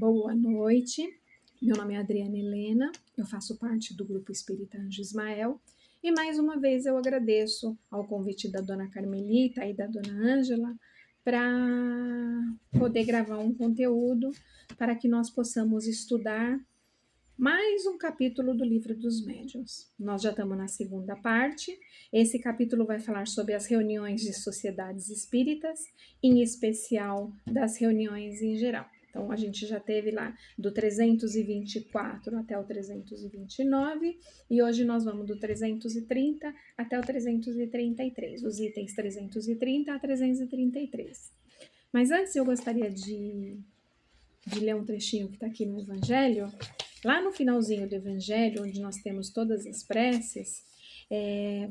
Boa noite, meu nome é Adriana Helena, eu faço parte do Grupo Espírita Anjo Ismael e mais uma vez eu agradeço ao convite da Dona Carmelita e da Dona Ângela para poder gravar um conteúdo para que nós possamos estudar mais um capítulo do Livro dos Médiuns. Nós já estamos na segunda parte. Esse capítulo vai falar sobre as reuniões de sociedades espíritas, em especial das reuniões em geral. Então, a gente já teve lá do 324 até o 329, e hoje nós vamos do 330 até o 333, os itens 330 a 333. Mas antes eu gostaria de ler um trechinho que está aqui no Evangelho. Lá no finalzinho do Evangelho, onde nós temos todas as preces,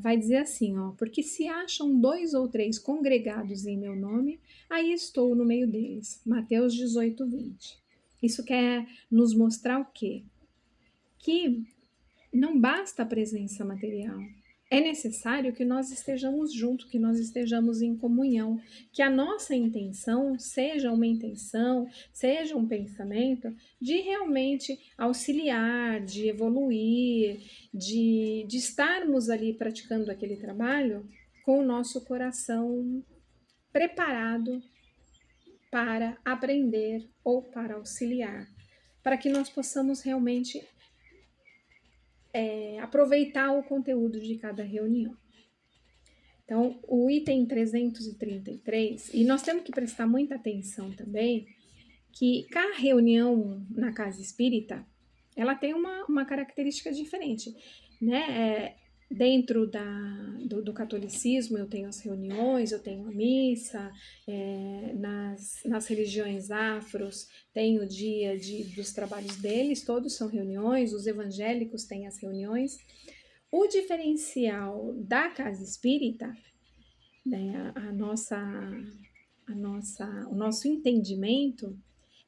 vai dizer assim, ó: porque se acham 2 ou 3 congregados em meu nome, aí estou no meio deles. Mateus 18, 20. Isso quer nos mostrar o quê? Que não basta a presença material. É necessário que nós estejamos juntos, que nós estejamos em comunhão, que a nossa intenção seja uma intenção, seja um pensamento de realmente auxiliar, de evoluir, de estarmos ali praticando aquele trabalho com o nosso coração preparado para aprender ou para auxiliar, para que nós possamos realmente aproveitar o conteúdo de cada reunião. Então, o item 333, e nós temos que prestar muita atenção também, que cada reunião na casa espírita, ela tem uma característica diferente, né? Dentro do catolicismo, eu tenho as reuniões, eu tenho a missa, nas religiões afros, tem o dia dos trabalhos deles, todos são reuniões, os evangélicos têm as reuniões. O diferencial da casa espírita, né, o nosso entendimento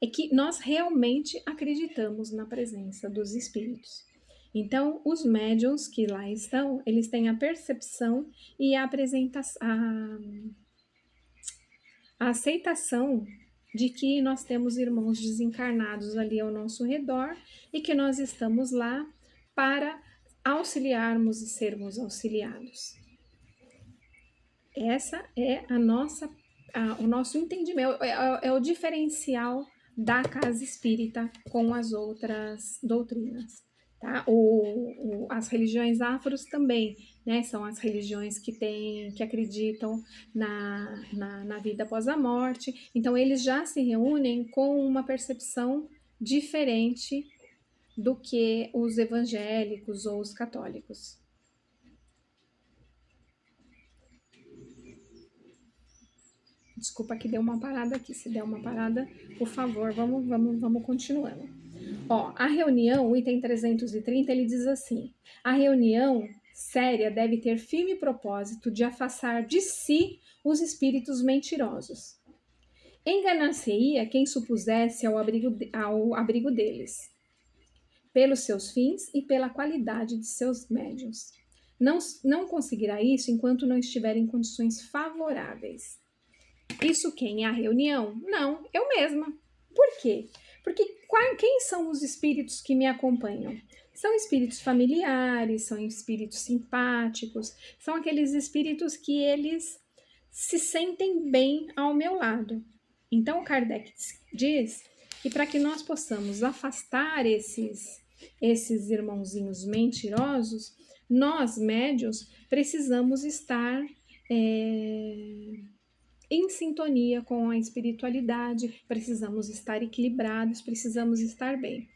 é que nós realmente acreditamos na presença dos espíritos. Então, os médiuns que lá estão, eles têm a percepção e a aceitação de que nós temos irmãos desencarnados ali ao nosso redor e que nós estamos lá para auxiliarmos e sermos auxiliados. Essa é o nosso entendimento, é o diferencial da casa espírita com as outras doutrinas. Tá? As religiões afros também, né, são as religiões que acreditam na vida após a morte. Então, eles já se reúnem com uma percepção diferente do que os evangélicos ou os católicos. Desculpa que deu uma parada aqui. Se der uma parada, por favor, vamos continuando. Ó, a reunião, o item 330, ele diz assim: a reunião séria deve ter firme propósito de afastar de si os espíritos mentirosos. Enganar-se-ia quem supusesse ao abrigo deles, pelos seus fins e pela qualidade de seus médiuns. Não conseguirá isso enquanto não estiver em condições favoráveis. Isso quem é a reunião? Não, eu mesma. Por quê? Porque quem são os espíritos que me acompanham? São espíritos familiares, são espíritos simpáticos, são aqueles espíritos que eles se sentem bem ao meu lado. Então, Kardec diz que para que nós possamos afastar esses irmãozinhos mentirosos, nós, médiuns, precisamos estar em sintonia com a espiritualidade, precisamos estar equilibrados, precisamos estar bem.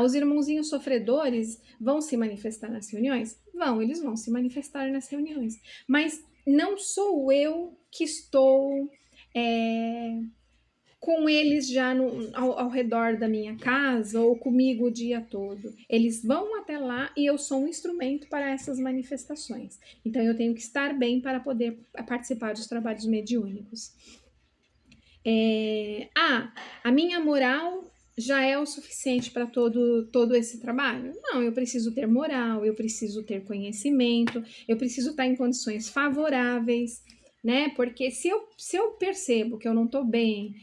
Os irmãozinhos sofredores vão se manifestar nas reuniões? Eles vão se manifestar nas reuniões. Mas não sou eu que estou com eles já ao redor da minha casa ou comigo o dia todo. Eles vão até lá e eu sou um instrumento para essas manifestações. Então, eu tenho que estar bem para poder participar dos trabalhos mediúnicos. A minha moral já é o suficiente para todo esse trabalho? Não, eu preciso ter moral, eu preciso ter conhecimento, eu preciso estar em condições favoráveis, né? Porque se eu percebo que eu não estou bem,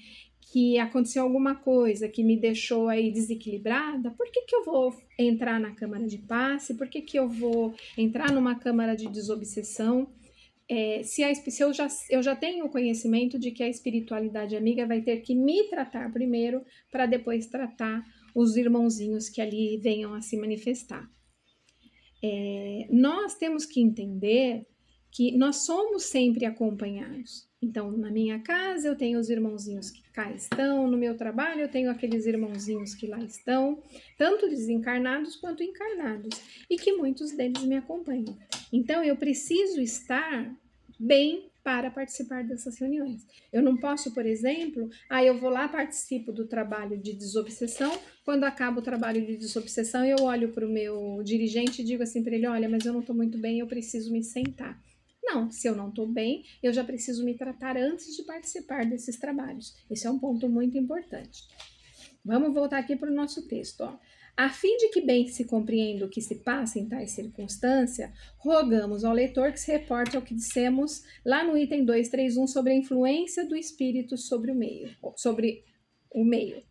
que aconteceu alguma coisa que me deixou aí desequilibrada, por que eu vou entrar na câmara de passe? Por que eu vou entrar numa câmara de desobsessão? Se eu já tenho o conhecimento de que a espiritualidade amiga vai ter que me tratar primeiro para depois tratar os irmãozinhos que ali venham a se manifestar. Nós temos que entender que nós somos sempre acompanhados. Então, na minha casa eu tenho os irmãozinhos que cá estão, no meu trabalho eu tenho aqueles irmãozinhos que lá estão, tanto desencarnados quanto encarnados, e que muitos deles me acompanham. Então, eu preciso estar bem para participar dessas reuniões. Eu não posso, por exemplo, eu vou lá, participo do trabalho de desobsessão, quando acaba o trabalho de desobsessão, eu olho para o meu dirigente e digo assim para ele, olha, mas eu não estou muito bem, eu preciso me sentar. Não, se eu não estou bem, eu já preciso me tratar antes de participar desses trabalhos. Esse é um ponto muito importante. Vamos voltar aqui para o nosso texto, ó. A fim de que bem se compreenda o que se passa em tais circunstâncias, rogamos ao leitor que se reporte ao que dissemos lá no item 231 sobre a influência do espírito sobre o meio.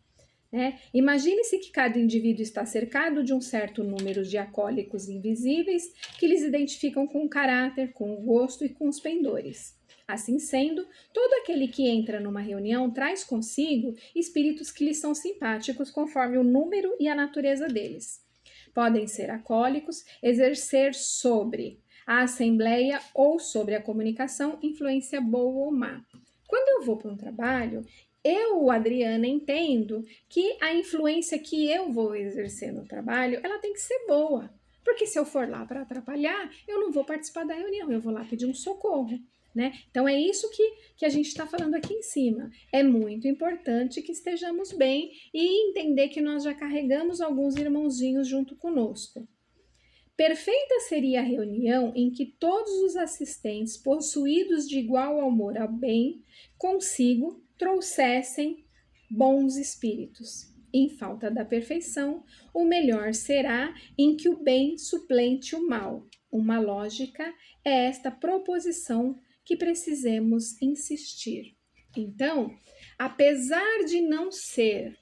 Imagine-se que cada indivíduo está cercado de um certo número de acólicos invisíveis que lhes identificam com o caráter, com o gosto e com os pendores. Assim sendo, todo aquele que entra numa reunião traz consigo espíritos que lhe são simpáticos conforme o número e a natureza deles. Podem ser acólicos, exercer sobre a assembleia ou sobre a comunicação influência boa ou má. Quando eu vou para um trabalho, eu, Adriana, entendo que a influência que eu vou exercer no trabalho, ela tem que ser boa. Porque se eu for lá para atrapalhar, eu não vou participar da reunião, eu vou lá pedir um socorro. Então é isso que a gente está falando aqui em cima. É muito importante que estejamos bem e entender que nós já carregamos alguns irmãozinhos junto conosco. Perfeita seria a reunião em que todos os assistentes, possuídos de igual amor ao bem, consigo trouxessem bons espíritos. Em falta da perfeição, o melhor será em que o bem suplente o mal. Uma lógica é esta proposição que precisemos insistir. Então, apesar de não ser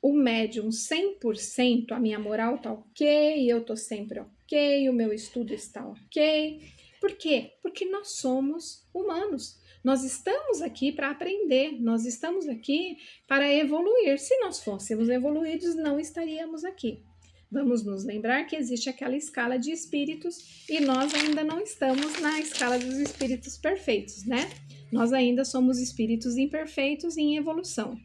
o médium 100%, a minha moral tá ok, eu tô sempre ok, o meu estudo está ok. Por quê? Porque nós somos humanos. Nós estamos aqui para aprender, nós estamos aqui para evoluir. Se nós fôssemos evoluídos, não estaríamos aqui. Vamos nos lembrar que existe aquela escala de espíritos e nós ainda não estamos na escala dos espíritos perfeitos, né? Nós ainda somos espíritos imperfeitos em evolução.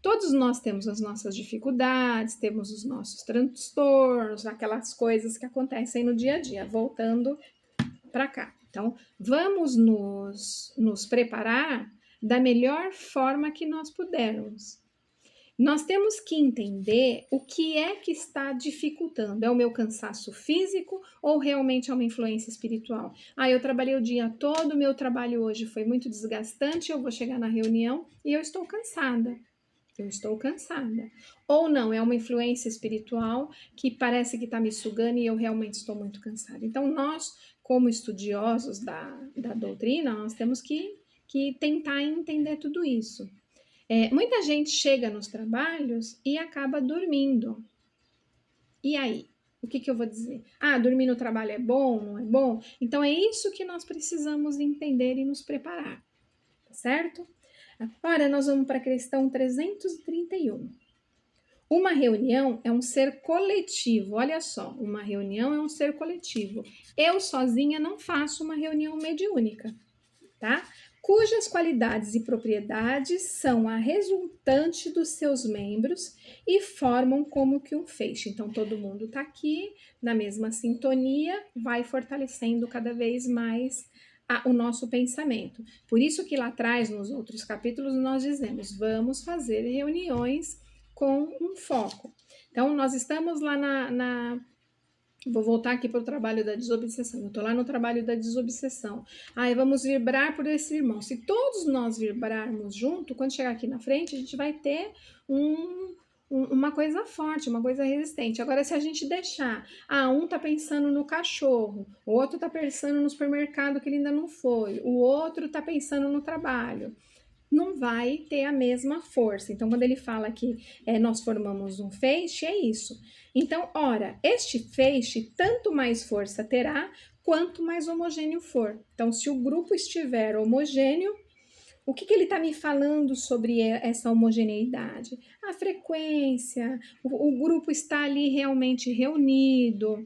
Todos nós temos as nossas dificuldades, temos os nossos transtornos, aquelas coisas que acontecem no dia a dia, voltando para cá. Então, vamos nos preparar da melhor forma que nós pudermos. Nós temos que entender o que é que está dificultando. É o meu cansaço físico ou realmente é uma influência espiritual? Eu trabalhei o dia todo, meu trabalho hoje foi muito desgastante, eu vou chegar na reunião e eu estou cansada. Ou não, é uma influência espiritual que parece que está me sugando e eu realmente estou muito cansada. Então, nós, como estudiosos da doutrina, nós temos que tentar entender tudo isso. Muita gente chega nos trabalhos e acaba dormindo. E aí? O que eu vou dizer? Dormir no trabalho é bom, não é bom? Então, é isso que nós precisamos entender e nos preparar, tá certo? Agora, nós vamos para a questão 331. Uma reunião é um ser coletivo. Olha só, uma reunião é um ser coletivo. Eu sozinha não faço uma reunião mediúnica, tá? Cujas qualidades e propriedades são a resultante dos seus membros e formam como que um feixe. Então, todo mundo está aqui na mesma sintonia, vai fortalecendo cada vez mais o nosso pensamento. Por isso que lá atrás, nos outros capítulos, nós dizemos, vamos fazer reuniões com um foco. Então, nós estamos lá Vou voltar aqui para o trabalho da desobsessão. Eu estou lá no trabalho da desobsessão. Vamos vibrar por esse irmão. Se todos nós vibrarmos junto, quando chegar aqui na frente, a gente vai ter uma coisa forte, uma coisa resistente. Agora, se a gente deixar, um tá pensando no cachorro, o outro tá pensando no supermercado que ele ainda não foi, o outro tá pensando no trabalho. não vai ter a mesma força. Então, quando ele fala que nós formamos um feixe, é isso. Então, ora, este feixe tanto mais força terá, quanto mais homogêneo for. Então, se o grupo estiver homogêneo, o que ele está me falando sobre essa homogeneidade? A frequência, o grupo está ali realmente reunido.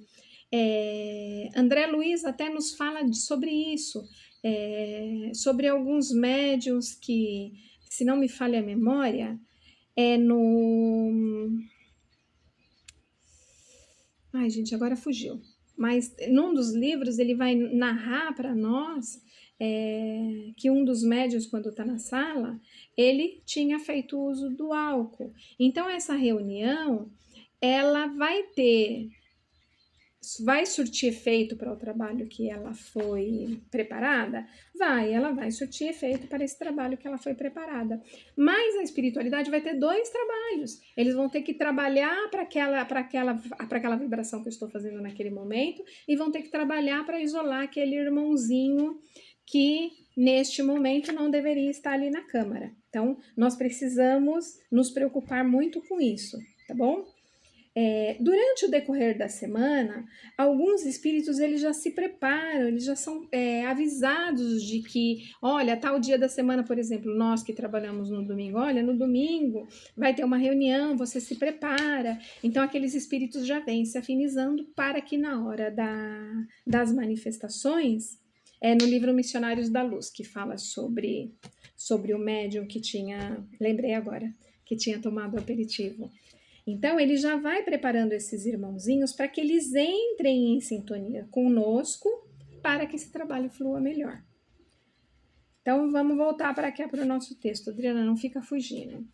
André Luiz até nos fala sobre isso, sobre alguns médiuns que, se não me falha a memória, é no... Ai, gente, agora fugiu. Mas num dos livros ele vai narrar para nós que um dos médios, quando está na sala, ele tinha feito uso do álcool. Então, essa reunião, ela vai surtir efeito para o trabalho que ela foi preparada? Ela vai surtir efeito para esse trabalho que ela foi preparada. Mas a espiritualidade vai ter dois trabalhos. Eles vão ter que trabalhar para aquela vibração que eu estou fazendo naquele momento e vão ter que trabalhar para isolar aquele irmãozinho que neste momento não deveria estar ali na câmara. Então, nós precisamos nos preocupar muito com isso, tá bom? Durante o decorrer da semana, alguns espíritos eles já se preparam, eles já são avisados de que, olha, tal dia da semana, por exemplo, nós que trabalhamos no domingo, olha, no domingo vai ter uma reunião, você se prepara. Então, aqueles espíritos já vêm se afinizando para que na hora das manifestações, no livro Missionários da Luz, que fala sobre o médium que tinha, lembrei agora, que tinha tomado o aperitivo. Então, ele já vai preparando esses irmãozinhos para que eles entrem em sintonia conosco para que esse trabalho flua melhor. Então, vamos voltar para cá para o nosso texto. Adriana, não fica fugindo.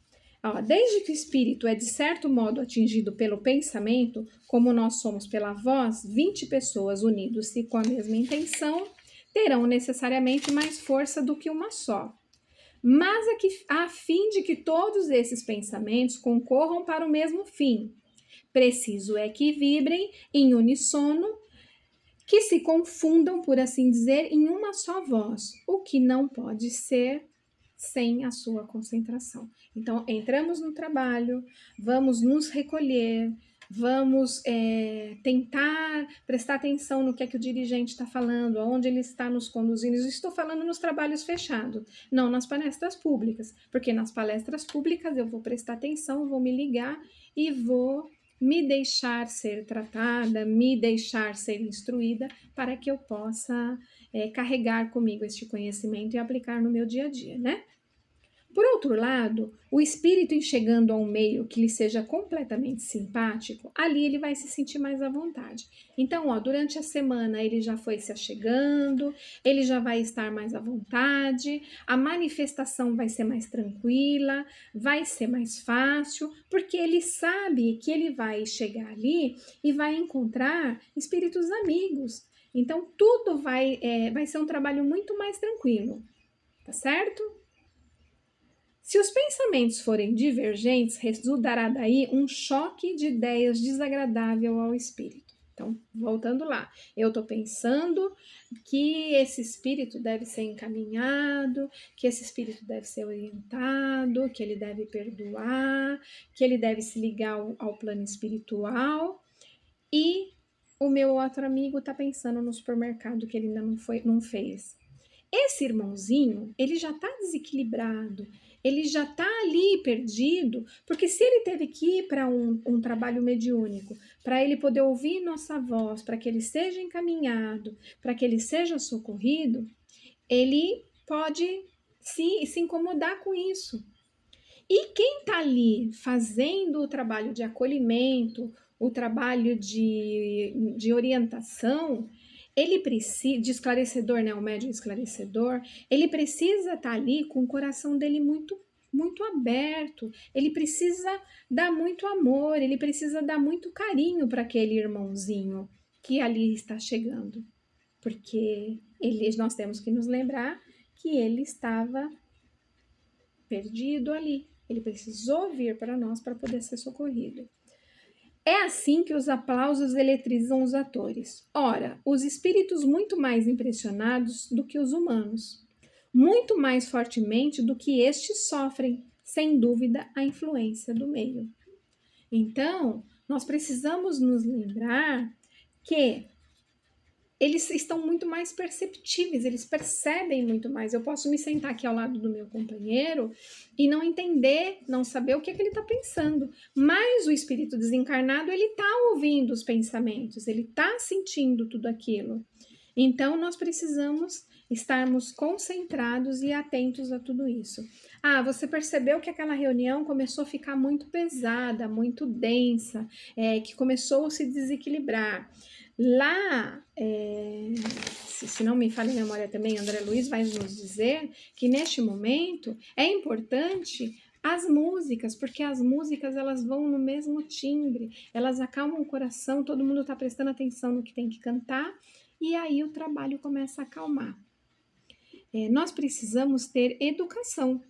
Desde que o espírito é de certo modo atingido pelo pensamento, como nós somos pela voz, 20 pessoas unidas-se com a mesma intenção terão necessariamente mais força do que uma só. Mas a fim de que todos esses pensamentos concorram para o mesmo fim, preciso é que vibrem em uníssono, que se confundam, por assim dizer, em uma só voz, o que não pode ser sem a sua concentração. Então, entramos no trabalho, vamos nos recolher, vamos tentar prestar atenção no que é que o dirigente está falando, aonde ele está nos conduzindo. Eu estou falando nos trabalhos fechados, não nas palestras públicas, porque nas palestras públicas eu vou prestar atenção, vou me ligar e vou me deixar ser tratada, me deixar ser instruída para que eu possa carregar comigo este conhecimento e aplicar no meu dia a dia, né? Por outro lado, o espírito em chegando a um meio que lhe seja completamente simpático, ali ele vai se sentir mais à vontade. Então, durante a semana ele já foi se achegando, ele já vai estar mais à vontade, a manifestação vai ser mais tranquila, vai ser mais fácil, porque ele sabe que ele vai chegar ali e vai encontrar espíritos amigos. Então, tudo vai ser um trabalho muito mais tranquilo, tá certo? Se os pensamentos forem divergentes, resultará daí um choque de ideias desagradável ao espírito. Então, voltando lá, eu estou pensando que esse espírito deve ser encaminhado, que esse espírito deve ser orientado, que ele deve perdoar, que ele deve se ligar ao plano espiritual, e o meu outro amigo está pensando no supermercado que ele ainda não fez. Esse irmãozinho, ele já está desequilibrado, ele já está ali perdido, porque se ele teve que ir para um trabalho mediúnico, para ele poder ouvir nossa voz, para que ele seja encaminhado, para que ele seja socorrido, ele pode se incomodar com isso. E quem está ali fazendo o trabalho de acolhimento, o trabalho de orientação, ele precisa, de esclarecedor, né, o médium esclarecedor, ele precisa estar ali com o coração dele muito, muito aberto, ele precisa dar muito amor, ele precisa dar muito carinho para aquele irmãozinho que ali está chegando, porque nós temos que nos lembrar que ele estava perdido ali, ele precisou vir para nós para poder ser socorrido. É assim que os aplausos eletrizam os atores. Ora, os espíritos muito mais impressionados do que os humanos. muito mais fortemente do que estes sofrem, sem dúvida, a influência do meio. Então, nós precisamos nos lembrar que eles estão muito mais perceptíveis, eles percebem muito mais. Eu posso me sentar aqui ao lado do meu companheiro e não entender, não saber o que ele está pensando, mas o espírito desencarnado, ele está ouvindo os pensamentos, ele está sentindo tudo aquilo. Então, nós precisamos estarmos concentrados e atentos a tudo isso. Ah, você percebeu que aquela reunião começou a ficar muito pesada, muito densa, que começou a se desequilibrar. Lá, se não me falha a memória também, André Luiz vai nos dizer que neste momento é importante as músicas, porque as músicas elas vão no mesmo timbre, elas acalmam o coração, todo mundo está prestando atenção no que tem que cantar, e aí o trabalho começa a acalmar. Nós precisamos ter educação,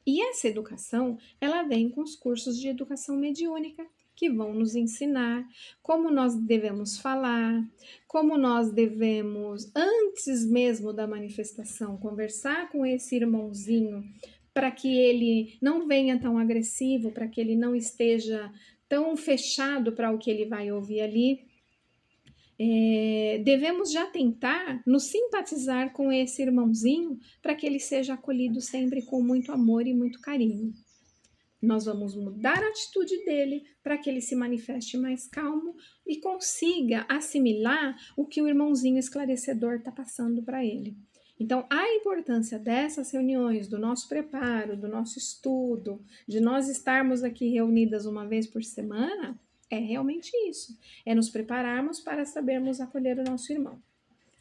e essa educação, ela vem com os cursos de educação mediúnica, que vão nos ensinar como nós devemos falar, como nós devemos, antes mesmo da manifestação, conversar com esse irmãozinho, para que ele não venha tão agressivo, para que ele não esteja tão fechado para o que ele vai ouvir ali. Devemos já tentar nos simpatizar com esse irmãozinho para que ele seja acolhido sempre com muito amor e muito carinho. Nós vamos mudar a atitude dele para que ele se manifeste mais calmo e consiga assimilar o que o irmãozinho esclarecedor está passando para ele. Então, a importância dessas reuniões, do nosso preparo, do nosso estudo, de nós estarmos aqui reunidas uma vez por semana, é realmente isso. É nos prepararmos para sabermos acolher o nosso irmão.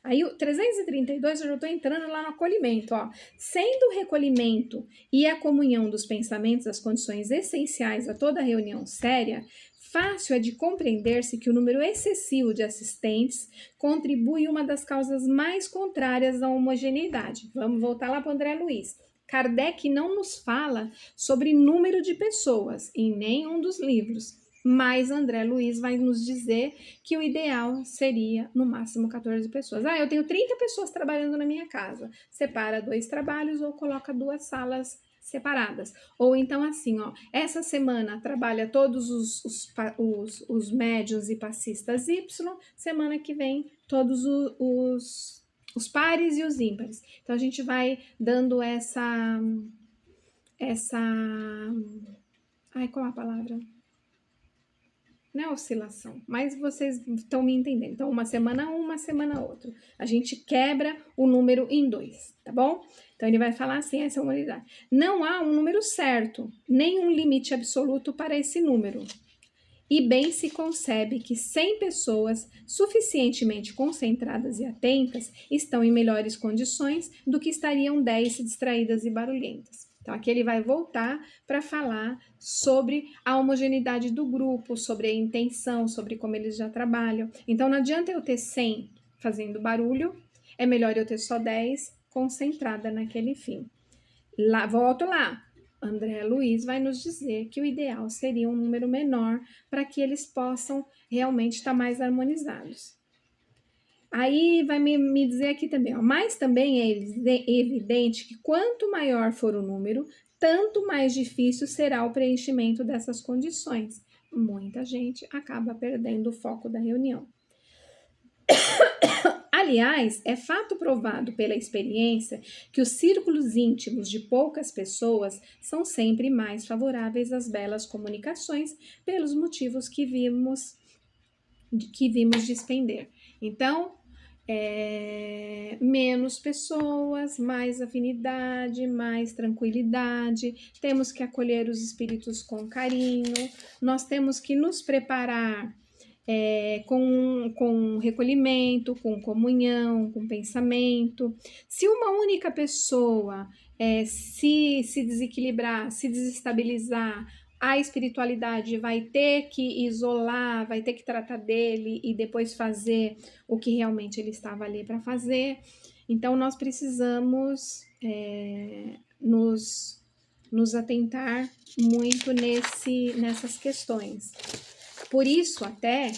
Aí o 332 eu já estou entrando lá no acolhimento, ó. Sendo o recolhimento e a comunhão dos pensamentos as condições essenciais a toda reunião séria, fácil é de compreender-se que o número excessivo de assistentes contribui uma das causas mais contrárias à homogeneidade. Vamos voltar lá para o André Luiz. Kardec não nos fala sobre número de pessoas em nenhum dos livros, mas André Luiz vai nos dizer que o ideal seria no máximo 14 pessoas. Eu tenho 30 pessoas trabalhando na minha casa. Separa 2 trabalhos ou coloca 2 salas separadas. Ou então assim, ó, essa semana trabalha todos os médiuns e passistas Y, semana que vem todos os pares e os ímpares. Então a gente vai dando essa qual é a palavra? Não é oscilação, mas vocês estão me entendendo. Então, uma semana um, uma semana outro. A gente quebra o número em 2, tá bom? Então, ele vai falar assim, essa é uma unidade. Não há um número certo, nem um limite absoluto para esse número. E bem se concebe que 100 pessoas suficientemente concentradas e atentas estão em melhores condições do que estariam 10 distraídas e barulhentas. Então, aqui ele vai voltar para falar sobre a homogeneidade do grupo, sobre a intenção, sobre como eles já trabalham. Então, não adianta eu ter 100 fazendo barulho, é melhor eu ter só 10 concentrada naquele fim. Volto lá. André Luiz vai nos dizer que o ideal seria um número menor para que eles possam realmente estar mais harmonizados. Aí vai me dizer aqui também, ó, mas também é evidente que quanto maior for o número, tanto mais difícil será o preenchimento dessas condições. Muita gente acaba perdendo o foco da reunião. Aliás, é fato provado pela experiência que os círculos íntimos de poucas pessoas são sempre mais favoráveis às belas comunicações pelos motivos que vimos despender. Então, menos pessoas, mais afinidade, mais tranquilidade, temos que acolher os espíritos com carinho, nós temos que nos preparar com recolhimento, com comunhão, com pensamento. Se uma única pessoa se desequilibrar, se desestabilizar, a espiritualidade vai ter que isolar, vai ter que tratar dele e depois fazer o que realmente ele estava ali para fazer. Então, nós precisamos nos atentar muito nessas questões. Por isso, até,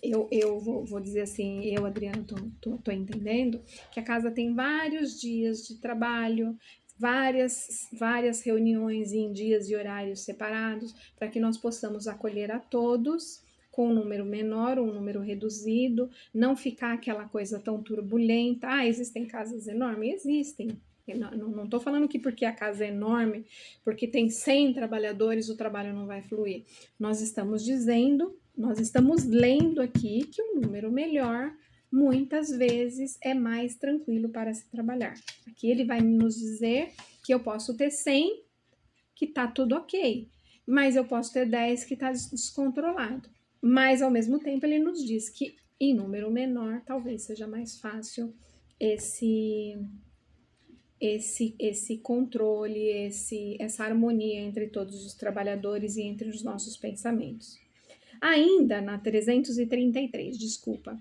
Eu vou dizer assim, eu, Adriana, tô entendendo que a casa tem vários dias de trabalho, várias reuniões em dias e horários separados, para que nós possamos acolher a todos com um número menor, um número reduzido, não ficar aquela coisa tão turbulenta. Ah, existem casas enormes? Existem. Não estou falando que porque a casa é enorme, porque tem 100 trabalhadores, o trabalho não vai fluir. Nós estamos lendo aqui que um número melhor muitas vezes é mais tranquilo para se trabalhar. Aqui ele vai nos dizer que eu posso ter 100, que está tudo ok, mas eu posso ter 10 que está descontrolado. Mas ao mesmo tempo ele nos diz que em número menor talvez seja mais fácil esse controle, essa harmonia entre todos os trabalhadores e entre os nossos pensamentos. Ainda na 333, desculpa.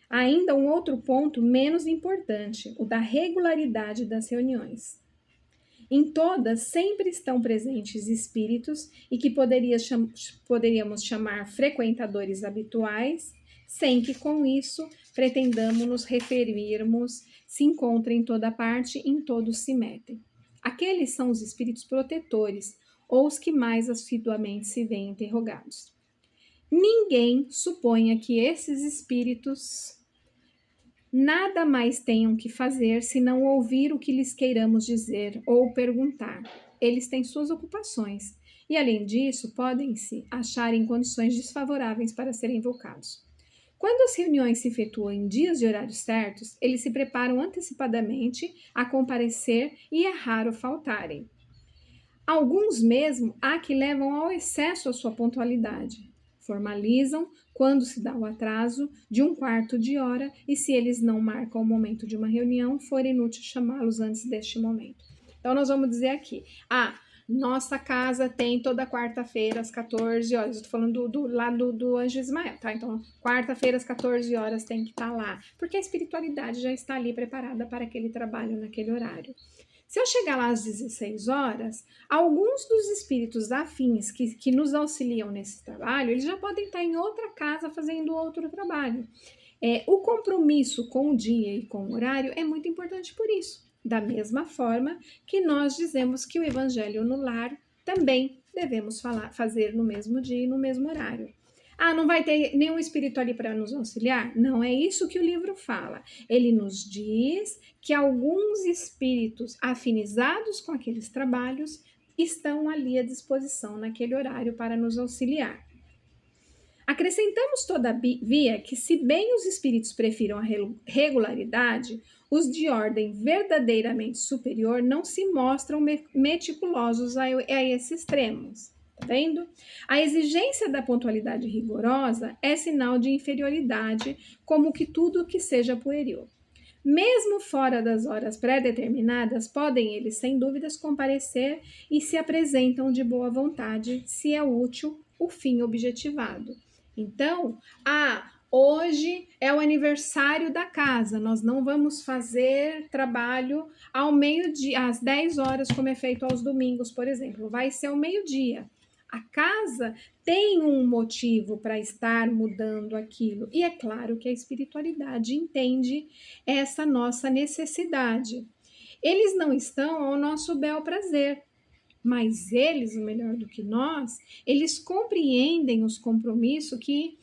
Ainda um outro ponto menos importante, o da regularidade das reuniões. Em todas sempre estão presentes espíritos e que poderíamos chamar frequentadores habituais, sem que com isso pretendamos nos referirmos, se encontram em toda parte, em todos se metem. Aqueles são os espíritos protetores, ou os que mais assiduamente se veem interrogados. Ninguém suponha que esses espíritos nada mais tenham que fazer senão ouvir o que lhes queiramos dizer ou perguntar. Eles têm suas ocupações e, além disso, podem-se achar em condições desfavoráveis para serem invocados. Quando as reuniões se efetuam em dias e horários certos, eles se preparam antecipadamente a comparecer e é raro faltarem. Alguns mesmo há que levam ao excesso a sua pontualidade. Formalizam quando se dá o atraso de um quarto de hora e se eles não marcam o momento de uma reunião, for inútil chamá-los antes deste momento. Então, nós vamos dizer aqui, nossa casa tem toda quarta-feira às 14 horas. Eu tô falando do lado do Anjo Ismael, tá? Então, quarta-feira às 14 horas tem que estar lá, porque a espiritualidade já está ali preparada para aquele trabalho naquele horário. Se eu chegar lá às 16 horas, alguns dos espíritos afins que nos auxiliam nesse trabalho, eles já podem estar em outra casa fazendo outro trabalho. O compromisso com o dia e com o horário é muito importante por isso. Da mesma forma que nós dizemos que o evangelho no lar também devemos fazer no mesmo dia e no mesmo horário. Não vai ter nenhum espírito ali para nos auxiliar? Não é isso que o livro fala. Ele nos diz que alguns espíritos afinizados com aqueles trabalhos estão ali à disposição naquele horário para nos auxiliar. Acrescentamos, todavia, que se bem os espíritos prefiram a regularidade, os de ordem verdadeiramente superior não se mostram meticulosos a esses extremos. Tá vendo? A exigência da pontualidade rigorosa é sinal de inferioridade, como que tudo que seja pueril. Mesmo fora das horas pré-determinadas, podem eles, sem dúvidas, comparecer e se apresentam de boa vontade, se é útil o fim objetivado. Então, hoje é o aniversário da casa, nós não vamos fazer trabalho ao meio-dia, às 10 horas, como é feito aos domingos, por exemplo, vai ser ao meio-dia. A casa tem um motivo para estar mudando aquilo, e é claro que a espiritualidade entende essa nossa necessidade. Eles não estão ao nosso bel prazer, mas eles, melhor do que nós, eles compreendem os compromissos que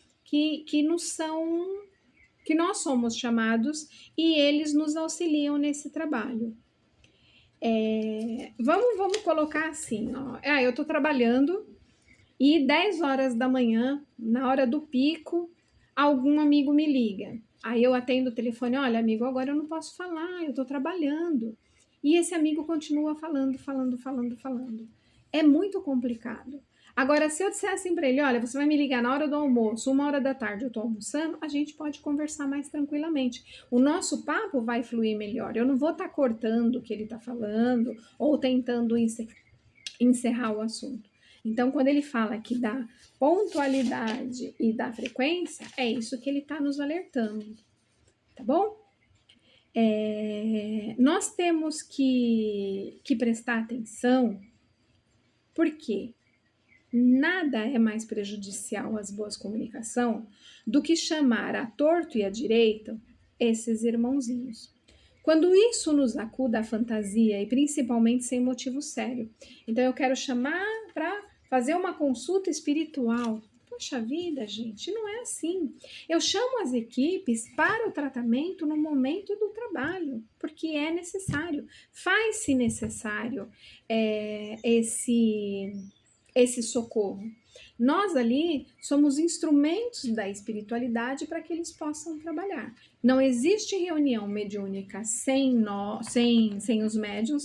nós somos chamados e eles nos auxiliam nesse trabalho. Vamos colocar assim, eu estou trabalhando e 10 horas da manhã, na hora do pico, algum amigo me liga. Aí eu atendo o telefone, olha, amigo, agora eu não posso falar, eu estou trabalhando. E esse amigo continua falando. É muito complicado. Agora, se eu disser assim para ele, olha, você vai me ligar na hora do almoço, 1h da tarde eu estou almoçando, a gente pode conversar mais tranquilamente. O nosso papo vai fluir melhor. Eu não vou estar cortando o que ele está falando ou tentando encerrar o assunto. Então, quando ele fala aqui da pontualidade e da frequência, é isso que ele está nos alertando, tá bom? Nós temos que prestar atenção, por quê? Nada é mais prejudicial às boas comunicações do que chamar à torto e à direita esses irmãozinhos. Quando isso nos acuda à fantasia e principalmente sem motivo sério. Então eu quero chamar para fazer uma consulta espiritual. Poxa vida, gente, não é assim. Eu chamo as equipes para o tratamento no momento do trabalho, porque é necessário. Faz-se necessário esse socorro. Nós ali somos instrumentos da espiritualidade para que eles possam trabalhar. Não existe reunião mediúnica sem os médiuns,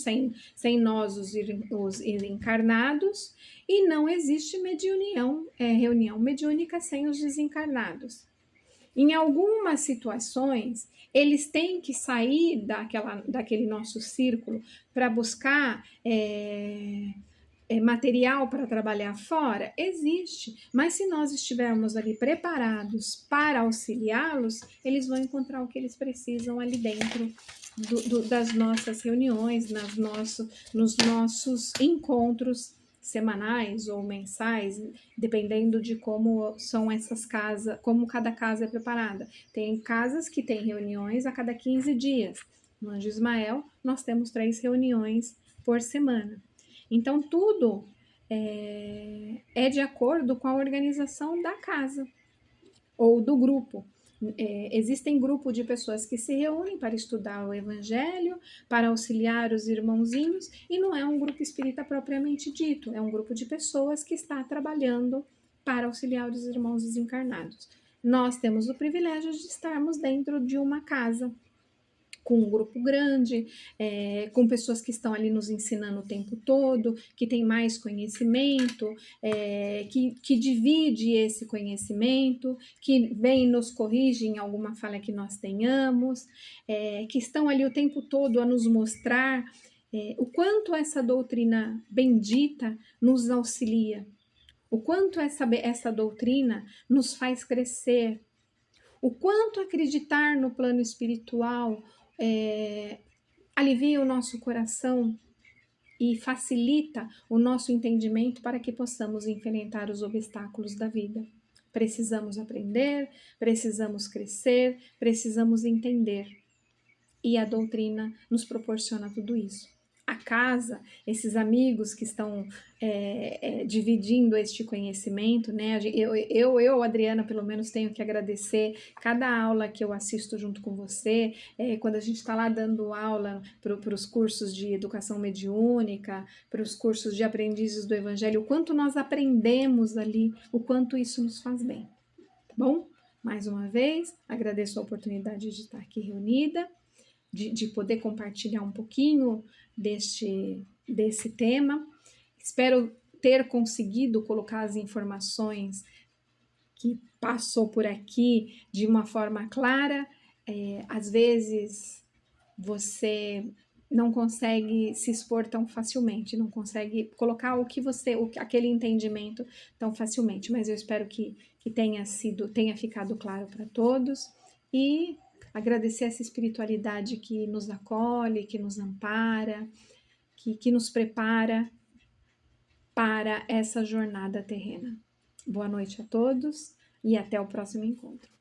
sem nós, os encarnados, e não existe reunião mediúnica sem os desencarnados. Em algumas situações, eles têm que sair daquele nosso círculo para buscar material para trabalhar fora? Existe, mas se nós estivermos ali preparados para auxiliá-los, eles vão encontrar o que eles precisam ali dentro das nossas reuniões, nos nossos encontros semanais ou mensais, dependendo de como são essas casas, como cada casa é preparada. Tem casas que têm reuniões a cada 15 dias. No Anjo Ismael, nós temos 3 reuniões por semana. Então, tudo é de acordo com a organização da casa ou do grupo. Existem grupos de pessoas que se reúnem para estudar o Evangelho, para auxiliar os irmãozinhos, e não é um grupo espírita propriamente dito, é um grupo de pessoas que está trabalhando para auxiliar os irmãos desencarnados. Nós temos o privilégio de estarmos dentro de uma casa, com um grupo grande, com pessoas que estão ali nos ensinando o tempo todo, que tem mais conhecimento, que divide esse conhecimento, que vem e nos corrige em alguma falha que nós tenhamos, que estão ali o tempo todo a nos mostrar o quanto essa doutrina bendita nos auxilia, o quanto essa doutrina nos faz crescer, o quanto acreditar no plano espiritual alivia o nosso coração e facilita o nosso entendimento para que possamos enfrentar os obstáculos da vida. Precisamos aprender, precisamos crescer, precisamos entender. E a doutrina nos proporciona tudo isso. A casa, esses amigos que estão dividindo este conhecimento, né? Eu, Adriana, pelo menos tenho que agradecer cada aula que eu assisto junto com você, quando a gente está lá dando aula para os cursos de educação mediúnica, para os cursos de aprendizes do Evangelho, o quanto nós aprendemos ali, o quanto isso nos faz bem, tá bom? Mais uma vez, agradeço a oportunidade de estar aqui reunida, de poder compartilhar um pouquinho desse tema. Espero ter conseguido colocar as informações que passou por aqui de uma forma clara. Às vezes você não consegue se expor tão facilmente, não consegue colocar aquele entendimento tão facilmente, mas eu espero que tenha ficado claro para todos, e agradecer essa espiritualidade que nos acolhe, que nos ampara, que nos prepara para essa jornada terrena. Boa noite a todos e até o próximo encontro.